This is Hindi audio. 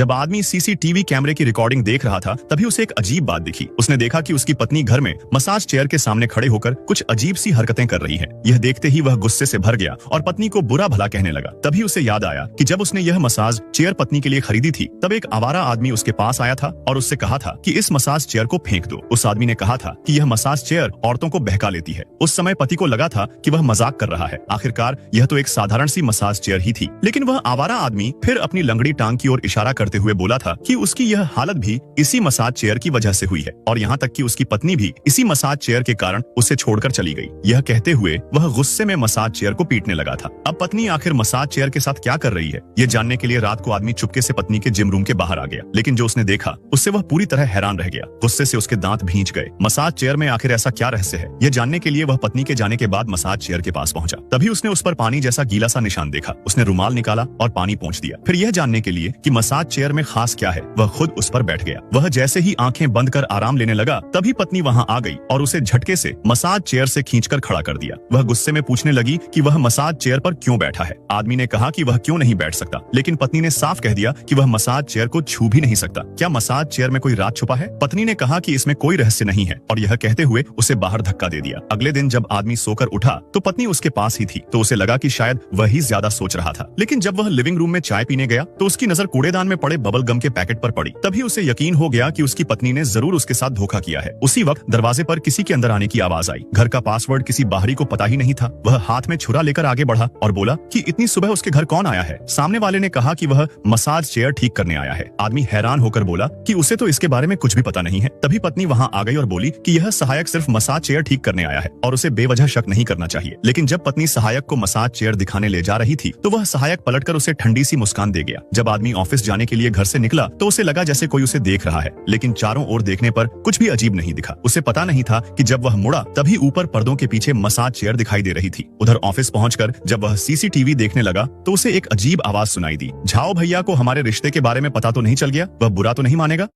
जब आदमी सीसीटीवी कैमरे की रिकॉर्डिंग देख रहा था तभी उसे एक अजीब बात दिखी। उसने देखा कि उसकी पत्नी घर में मसाज चेयर के सामने खड़े होकर कुछ अजीब सी हरकतें कर रही है। यह देखते ही वह गुस्से से भर गया और पत्नी को बुरा भला कहने लगा। तभी उसे याद आया कि जब उसने यह मसाज चेयर पत्नी के लिए खरीदी थी तब एक आवारा आदमी उसके पास आया था और उससे कहा था कि इस मसाज चेयर को फेंक दो। उस आदमी ने कहा था कि यह मसाज चेयर औरतों को बहका लेती है। उस समय पति को लगा था कि वह मजाक कर रहा है। आखिरकार यह तो एक साधारण सी मसाज चेयर ही थी, लेकिन वह आवारा आदमी फिर अपनी लंगड़ी टांग की ओर इशारा करते हुए बोला था कि उसकी यह हालत भी इसी मसाज चेयर की वजह से हुई है और यहाँ तक कि उसकी पत्नी भी इसी मसाज चेयर के कारण उसे छोड़कर चली गई। यह कहते हुए वह गुस्से में मसाज चेयर को पीटने लगा था। अब पत्नी आखिर मसाज चेयर के साथ क्या कर रही है, यह जानने के लिए रात को आदमी चुपके से पत्नी के जिम रूम के बाहर आ गया, लेकिन जो उसने देखा उससे वह पूरी तरह हैरान रह गया। गुस्से से उसके दांत भींच गए। मसाज चेयर में आखिर ऐसा क्या रहस्य है, यह जानने के लिए वह पत्नी के जाने के बाद मसाज चेयर के पास पहुंचा। तभी उसने उस पर पानी जैसा गीला सा निशान देखा। उसने रुमाल निकाला और पानी पोंछ दिया। फिर यह जानने के लिए कि मसाज चेयर में खास क्या है, वह खुद उस पर बैठ गया। वह जैसे ही आंखें बंद कर आराम लेने लगा तभी पत्नी वहां आ गई और उसे झटके से मसाज चेयर से खींचकर खड़ा कर दिया। वह गुस्से में पूछने लगी कि वह मसाज चेयर पर क्यों बैठा है। आदमी ने कहा कि वह क्यों नहीं बैठ सकता, लेकिन पत्नी ने साफ कह दिया कि वह मसाज चेयर को छू भी नहीं सकता। क्या मसाज चेयर में कोई राज छुपा है? पत्नी ने कहा कि इसमें कोई रहस्य नहीं है और यह कहते हुए उसे बाहर धक्का दे दिया। अगले दिन जब आदमी सोकर उठा तो पत्नी उसके पास ही थी, तो उसे लगा कि शायद वही ज्यादा सोच रहा था। लेकिन जब वह लिविंग रूम में चाय पीने गया तो उसकी नजर कूड़ेदान में पड़े बबल गम के पैकेट पर पड़ी। तभी उसे यकीन हो गया कि उसकी पत्नी ने जरूर उसके साथ धोखा किया है। उसी वक्त दरवाजे पर किसी के अंदर आने की आवाज आई। घर का पासवर्ड किसी बाहरी को पता ही नहीं था। वह हाथ में छुरा लेकर आगे बढ़ा और बोला कि इतनी सुबह उसके घर कौन आया है। सामने वाले ने कहा कि वह मसाज चेयर ठीक करने आया है। आदमी हैरान होकर बोला कि उसे तो इसके बारे में कुछ भी पता नहीं है। तभी पत्नी वहां आ गई और बोली कि यह सहायक सिर्फ मसाज चेयर ठीक करने आया है और उसे बेवजह शक नहीं करना चाहिए। लेकिन जब पत्नी सहायक को मसाज चेयर दिखाने ले जा रही थी तो वह सहायक पलटकर उसे ठंडी सी मुस्कान दे गया। जब आदमी ऑफिस जाने के लिए घर से निकला तो उसे लगा जैसे कोई उसे देख रहा है, लेकिन चारों ओर देखने पर कुछ भी अजीब नहीं दिखा। उसे पता नहीं था कि जब वह मुड़ा तभी ऊपर पर्दों के पीछे मसाज चेयर दिखाई दे रही थी। उधर ऑफिस पहुंचकर जब वह सीसीटीवी देखने लगा तो उसे एक अजीब आवाज सुनाई दी। झाओ भैया को हमारे रिश्ते के बारे में पता तो नहीं चल गया, वह बुरा तो नहीं मानेगा।